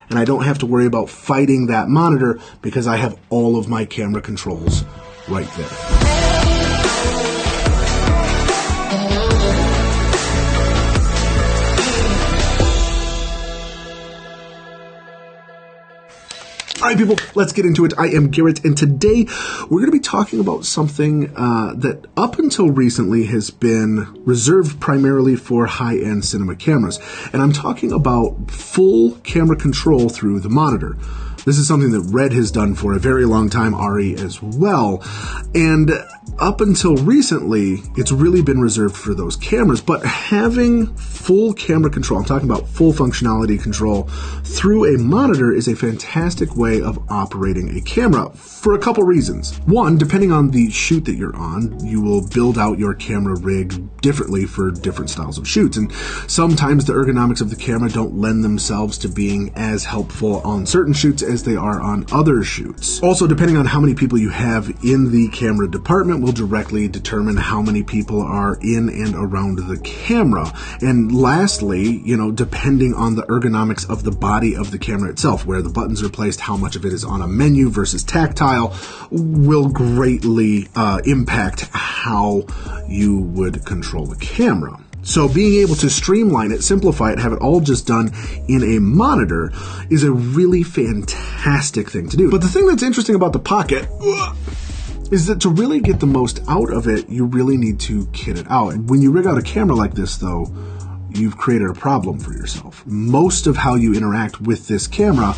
and I don't have to worry about fighting that monitor because I have all of my camera controls right there. All right, people, let's get into it. I am Garrett, and today we're going to be talking about something that up until recently has been reserved primarily for high-end cinema cameras. And I'm talking about full camera control through the monitor. This is something that Red has done for a very long time, Ari as well. And up until recently, it's really been reserved for those cameras. But having full camera control, I'm talking about full functionality control through a monitor, is a fantastic way of operating a camera for a couple reasons. One, depending on the shoot that you're on, you will build out your camera rig differently for different styles of shoots. And sometimes the ergonomics of the camera don't lend themselves to being as helpful on certain shoots as they are on other shoots. Also, depending on how many people you have in the camera department will directly determine how many people are in and around the camera. And lastly, depending on the ergonomics of the body of the camera itself, where the buttons are placed, how much of it is on a menu versus tactile, will greatly impact how you would control the camera. So being able to streamline it, simplify it, have it all just done in a monitor is a really fantastic thing to do. But the thing that's interesting about the Pocket is that to really get the most out of it, you really need to kit it out. And when you rig out a camera like this, though, you've created a problem for yourself. Most of how you interact with this camera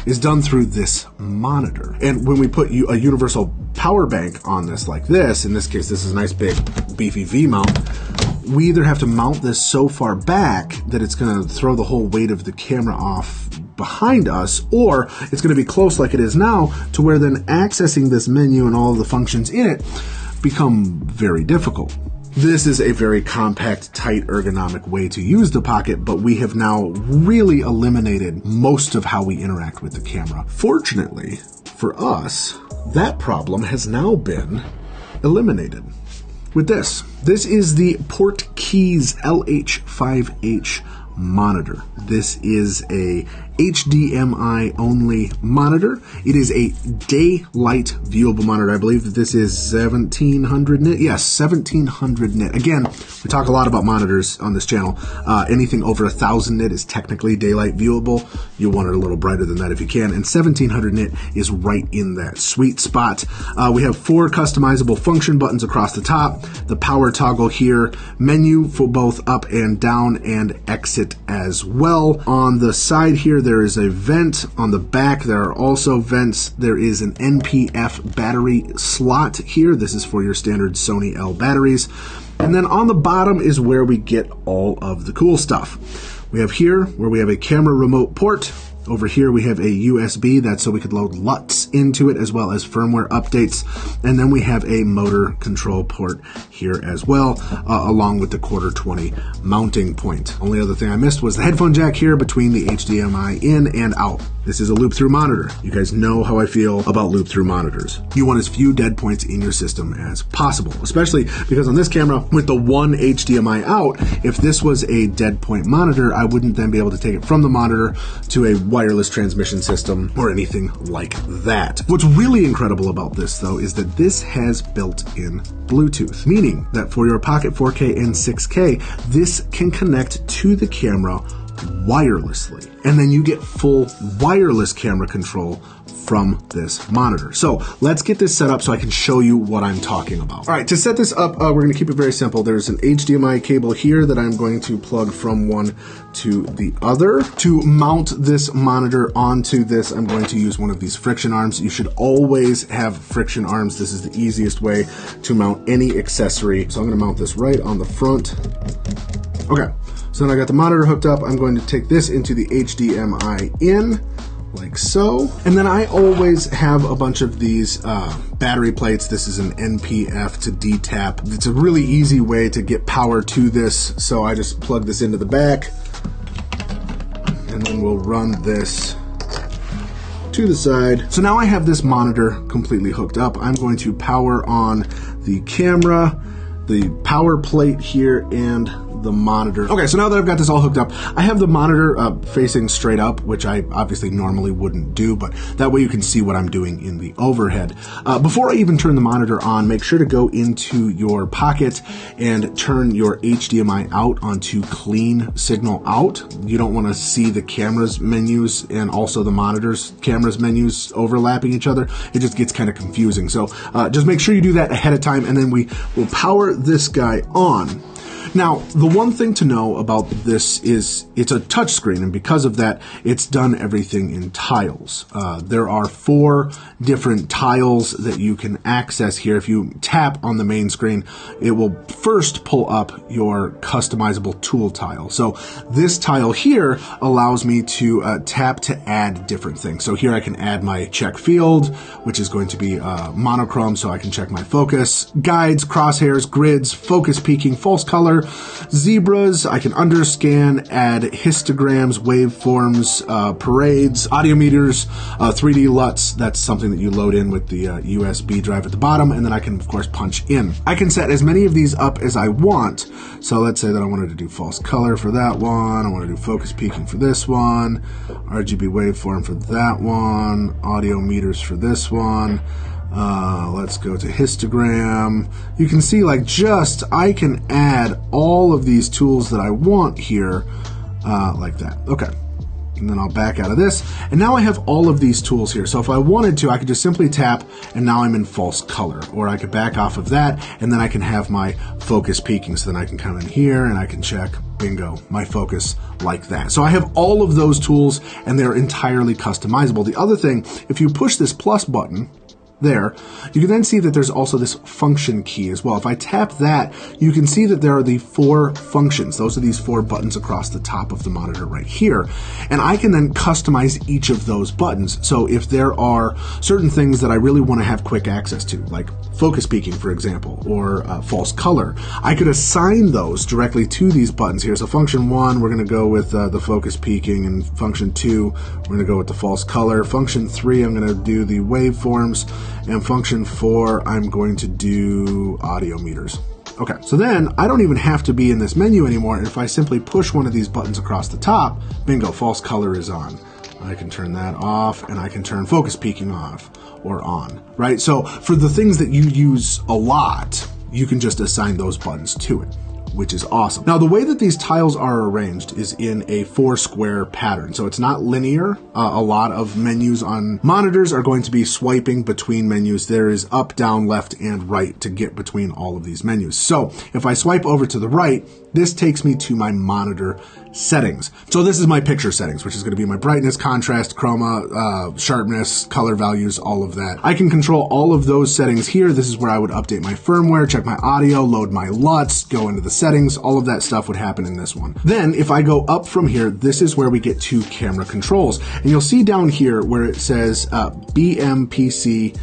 is done through this monitor. And when we put a universal power bank on this like this, in this case, this is a nice big beefy V-mount, we either have to mount this so far back that it's going to throw the whole weight of the camera off behind us, or it's going to be close like it is now to where then accessing this menu and all of the functions in it become very difficult. This is a very compact, tight, ergonomic way to use the Pocket, but we have now really eliminated most of how we interact with the camera. Fortunately for us, that problem has now been eliminated with this. This is the Portkeys LH5H monitor. This is a HDMI only monitor. It is a daylight viewable monitor. I believe that this is 1700 nit. Yes, 1700 nit. Again, we talk a lot about monitors on this channel. Anything over 1000 nit is technically daylight viewable. You'll want it a little brighter than that if you can. And 1700 nit is right in that sweet spot. We have 4 customizable function buttons across the top, the power toggle here, menu for both up and down, and exit as well. On the side here, there is a vent. On the back, there are also vents. There is an NPF battery slot here. This is for your standard Sony L batteries. And then on the bottom is where we get all of the cool stuff. We have here where we have a camera remote port. Over here we have a USB, that's so we could load LUTs into it as well as firmware updates. And then we have a motor control port here as well, along with the 1/4-20 mounting point. Only other thing I missed was the headphone jack here between the HDMI in and out. This is a loop-through monitor. You guys know how I feel about loop-through monitors. You want as few dead points in your system as possible, especially because on this camera, with the one HDMI out, if this was a dead point monitor, I wouldn't then be able to take it from the monitor to a wireless transmission system or anything like that. What's really incredible about this, though, is that this has built-in Bluetooth, meaning that for your Pocket 4K and 6K, this can connect to the camera wirelessly. And then you get full wireless camera control from this monitor. So let's get this set up so I can show you what I'm talking about. All right, to set this up, we're gonna keep it very simple. There's an HDMI cable here that I'm going to plug from one to the other. To mount this monitor onto this, I'm going to use one of these friction arms. You should always have friction arms. This is the easiest way to mount any accessory. So I'm gonna mount this right on the front. Okay, so then I got the monitor hooked up. I'm going to take this into the HDMI in, like so. And then I always have a bunch of these battery plates. This is an NPF to D-tap. It's a really easy way to get power to this. So I just plug this into the back, and then we'll run this to the side. So now I have this monitor completely hooked up. I'm going to power on the camera, the power plate here, and the monitor. Okay, so now that I've got this all hooked up, I have the monitor facing straight up, which I obviously normally wouldn't do, but that way you can see what I'm doing in the overhead. Before I even turn the monitor on, make sure to go into your Pocket and turn your HDMI out onto clean signal out. You don't want to see the camera's menus and also the monitor's camera's menus overlapping each other. It just gets kind of confusing. So just make sure you do that ahead of time, and then we will power this guy on. Now, the one thing to know about this is it's a touch screen, and because of that, it's done everything in tiles. There are 4 different tiles that you can access here. If you tap on the main screen, it will first pull up your customizable tool tile. So this tile here allows me to tap to add different things. So here I can add my check field, which is going to be monochrome, so I can check my focus, guides, crosshairs, grids, focus peaking, false color, zebras. I can underscan, add histograms, waveforms, parades, audio meters, 3D LUTs. That's something that you load in with the USB drive at the bottom, and then I can, of course, punch in. I can set as many of these up as I want. So let's say that I wanted to do false color for that one. I want to do focus peaking for this one, RGB waveform for that one, audio meters for this one. Let's go to histogram. You can see I can add all of these tools that I want here like that. Okay. And then I'll back out of this. And now I have all of these tools here. So if I wanted to, I could just simply tap, and now I'm in false color. Or I could back off of that, and then I can have my focus peaking. So then I can come in here and I can check, bingo, my focus like that. So I have all of those tools, and they're entirely customizable. The other thing, if you push this plus button, there, you can then see that there's also this function key as well. If I tap that, you can see that there are the 4 functions. Those are these 4 buttons across the top of the monitor right here. And I can then customize each of those buttons. So if there are certain things that I really want to have quick access to, like focus peaking, for example, or false color, I could assign those directly to these buttons here. So function 1, we're going to go with the focus peaking, and function 2, we're going to go with the false color. Function 3, I'm going to do the waveforms. And function 4, I'm going to do audio meters. Okay, so then I don't even have to be in this menu anymore. And if I simply push one of these buttons across the top, bingo, false color is on. I can turn that off, and I can turn focus peaking off or on, right? So for the things that you use a lot, you can just assign those buttons to it, which is awesome. Now, the way that these tiles are arranged is in a 4-square pattern. So it's not linear. A lot of menus on monitors are going to be swiping between menus. There is up, down, left, and right to get between all of these menus. So if I swipe over to the right, this takes me to my monitor settings. So this is my picture settings, which is going to be my brightness, contrast, chroma, sharpness, color values, all of that. I can control all of those settings here. This is where I would update my firmware, check my audio, load my LUTs, go into the settings. All of that stuff would happen in this one. Then if I go up from here, this is where we get to camera controls. And you'll see down here where it says BMPCC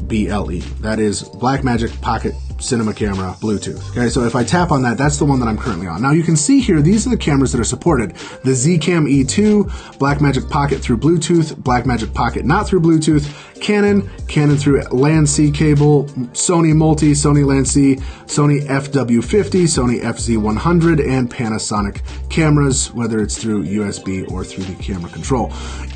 BLE. That is Blackmagic Pocket Cinema Camera Bluetooth. Okay, so if I tap on that, that's the one that I'm currently on. Now you can see here, these are the cameras that are supported. The Zcam E2, Blackmagic Pocket through Bluetooth, Blackmagic Pocket not through Bluetooth, Canon through LAN C cable, Sony Multi, Sony LAN C, Sony FW50, Sony FZ100, and Panasonic cameras, whether it's through USB or through the camera control.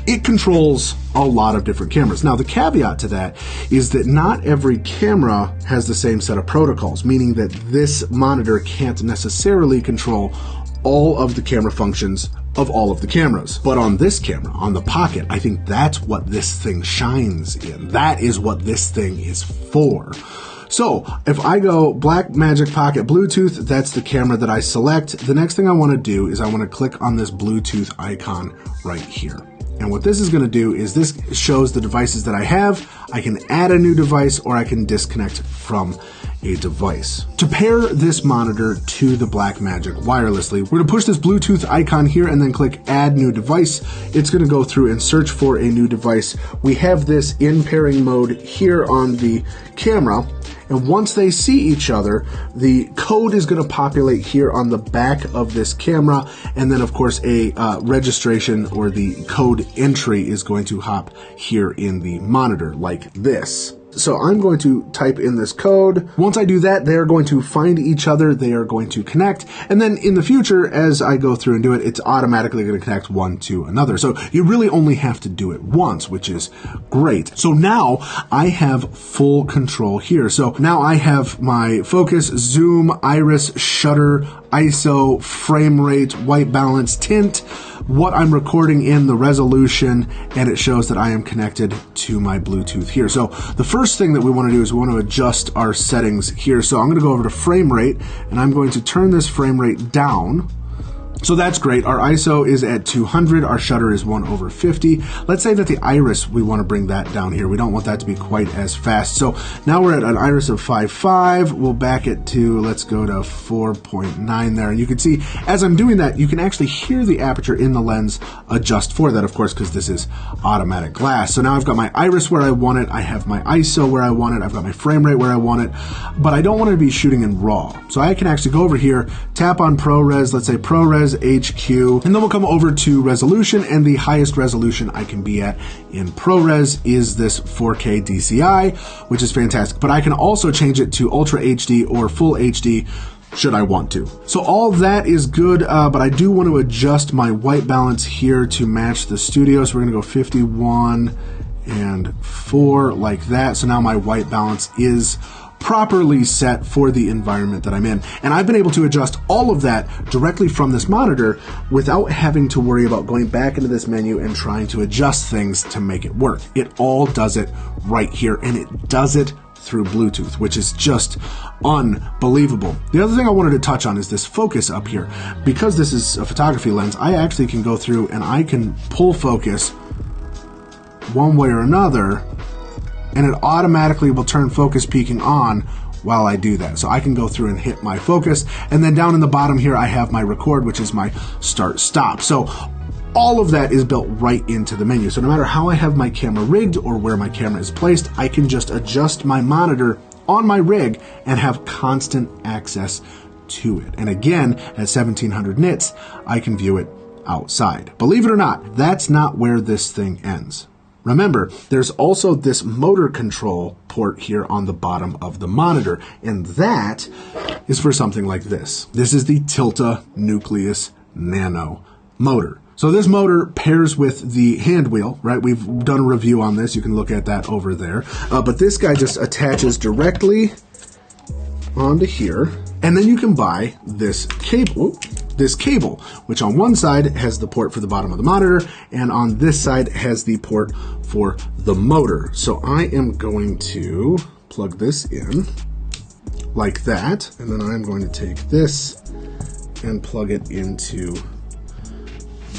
It controls a lot of different cameras. Now the caveat to that is that not every camera has the same set of protocols, meaning that this monitor can't necessarily control all of the camera functions of all of the cameras. But on this camera, on the Pocket, I think that's what this thing shines in. That is what this thing is for. So if I go Blackmagic Pocket Bluetooth, that's the camera that I select. The next thing I want to do is I want to click on this Bluetooth icon right here. And what this is going to do is this shows the devices that I have. I can add a new device, or I can disconnect from a device. To pair this monitor to the Blackmagic wirelessly, we're going to push this Bluetooth icon here and then click Add New Device. It's going to go through and search for a new device. We have this in pairing mode here on the camera. And once they see each other, the code is going to populate here on the back of this camera. And then, of course, a registration or the code entry is going to hop here in the monitor like this. So I'm going to type in this code. Once I do that, they're going to find each other, they are going to connect, and then in the future, as I go through and do it, it's automatically going to connect one to another. So you really only have to do it once, which is great. So now I have full control here. So now I have my focus, zoom, iris, shutter, ISO, frame rate, white balance, tint, what I'm recording in, the resolution, and it shows that I am connected to my Bluetooth here. So the first thing that we want to do is we want to adjust our settings here. So I'm going to go over to frame rate, and I'm going to turn this frame rate down. So that's great. Our ISO is at 200. Our shutter is 1/50. Let's say that the iris, we want to bring that down here. We don't want that to be quite as fast. So now we're at an iris of 5.5. We'll back it to, let's go to 4.9 there. And you can see, as I'm doing that, you can actually hear the aperture in the lens adjust for that, of course, because this is automatic glass. So now I've got my iris where I want it. I have my ISO where I want it. I've got my frame rate where I want it. But I don't want to be shooting in RAW. So I can actually go over here, tap on ProRes, let's say ProRes HQ, and then we'll come over to resolution, and the highest resolution I can be at in ProRes is this 4K DCI, which is fantastic. But I can also change it to Ultra HD or Full HD should I want to. So all that is good, but I do want to adjust my white balance here to match the studio. So we're gonna go 51 and 4 like that. So now my white balance is properly set for the environment that I'm in. And I've been able to adjust all of that directly from this monitor without having to worry about going back into this menu and trying to adjust things to make it work. It all does it right here, and it does it through Bluetooth, which is just unbelievable. The other thing I wanted to touch on is this focus up here. Because this is a photography lens, I actually can go through and I can pull focus one way or another, and it automatically will turn focus peaking on while I do that. So I can go through and hit my focus, and then down in the bottom here I have my record, which is my start stop. So all of that is built right into the menu. So no matter how I have my camera rigged or where my camera is placed, I can just adjust my monitor on my rig and have constant access to it. And again, at 1700 nits, I can view it outside. Believe it or not, that's not where this thing ends. Remember, there's also this motor control port here on the bottom of the monitor, and that is for something like this. This is the Tilta Nucleus Nano motor. So this motor pairs with the hand wheel, right? We've done a review on this. You can look at that over there. But this guy just attaches directly onto here, and then you can buy this cable. Which on one side has the port for the bottom of the monitor, and on this side has the port for the motor. So I am going to plug this in like that, and then I'm going to take this and plug it into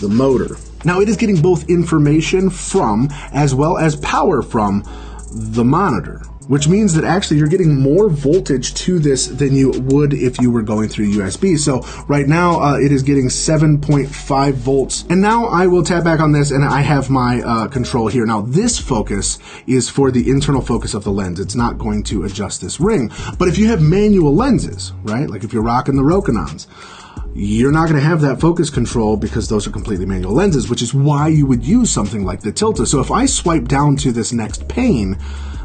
the motor. Now it is getting both information from as well as power from the monitor, which means that actually you're getting more voltage to this than you would if you were going through USB. So right now it is getting 7.5 volts. And now I will tap back on this, and I have my control here. Now this focus is for the internal focus of the lens. It's not going to adjust this ring. But if you have manual lenses, right, like if you're rocking the Rokinons, you're not going to have that focus control because those are completely manual lenses, which is why you would use something like the Tilta. So if I swipe down to this next pane,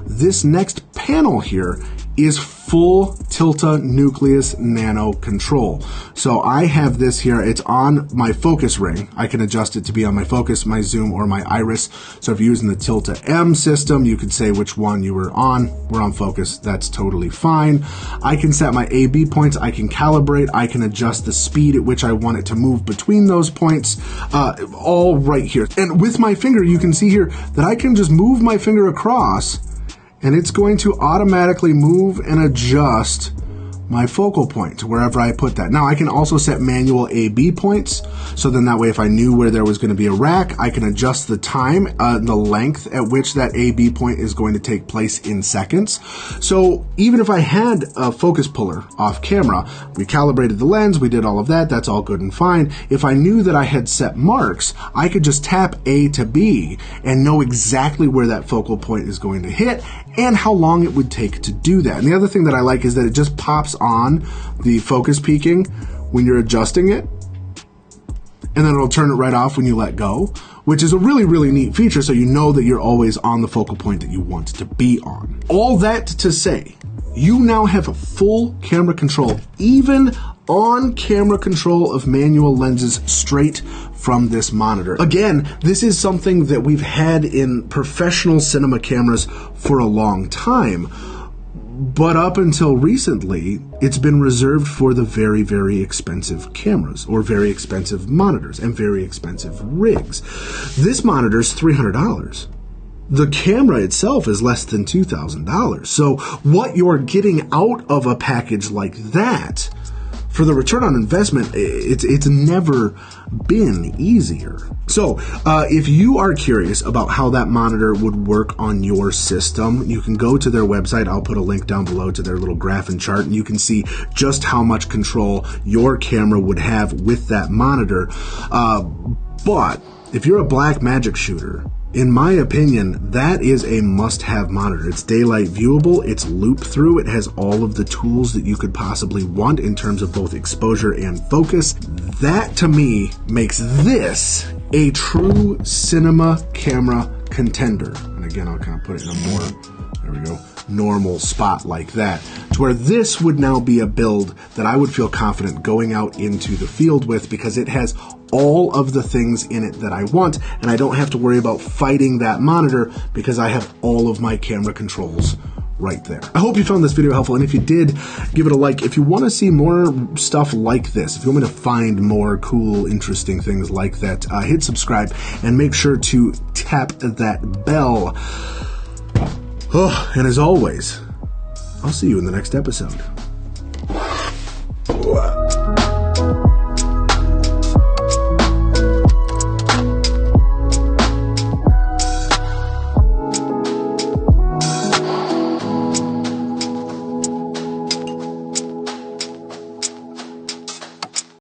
this next panel here is full Tilta Nucleus Nano control. So I have this here, it's on my focus ring. I can adjust it to be on my focus, my zoom, or my iris. So if you're using the Tilta M system, you could say which one you were on. We're on focus, that's totally fine. I can set my A/B points, I can calibrate, I can adjust the speed at which I want it to move between those points, all right here. And with my finger, you can see here that I can just move my finger across, and it's going to automatically move and adjust my focal point to wherever I put that. Now I can also set manual A/B points, so then that way if I knew where there was going to be a rack, I can adjust the time, the length at which that A/B point is going to take place in seconds. So even if I had a focus puller off camera, we calibrated the lens, we did all of that, that's all good and fine. If I knew that I had set marks, I could just tap A to B and know exactly where that focal point is going to hit and how long it would take to do that. And the other thing that I like is that it just pops on the focus peaking when you're adjusting it, and then it'll turn it right off when you let go, which is a really, really neat feature, so you know that you're always on the focal point that you want to be on. All that to say, you now have a full camera control, even on-camera control of manual lenses straight from this monitor. Again, this is something that we've had in professional cinema cameras for a long time, but up until recently, it's been reserved for the very, very expensive cameras, or very expensive monitors, and very expensive rigs. This monitor is $300. The camera itself is less than $2,000. So what you're getting out of a package like that, for the return on investment, it's never been easier. So if you are curious about how that monitor would work on your system, you can go to their website. I'll put a link down below to their little graph and chart, and you can see just how much control your camera would have with that monitor. But if you're a Blackmagic shooter, in my opinion, that is a must-have monitor. It's daylight viewable, it's loop-through, it has all of the tools that you could possibly want in terms of both exposure and focus. That, to me, makes this a true cinema camera contender. And again, I'll kind of put it in a more, there we go, normal spot like that, to where this would now be a build that I would feel confident going out into the field with, because it has all of the things in it that I want, and I don't have to worry about fighting that monitor because I have all of my camera controls right there. I hope you found this video helpful, and if you did, give it a like. If you want to see more stuff like this, if you want me to find more cool, interesting things like that, hit subscribe and make sure to tap that bell. Oh, and as always, I'll see you in the next episode.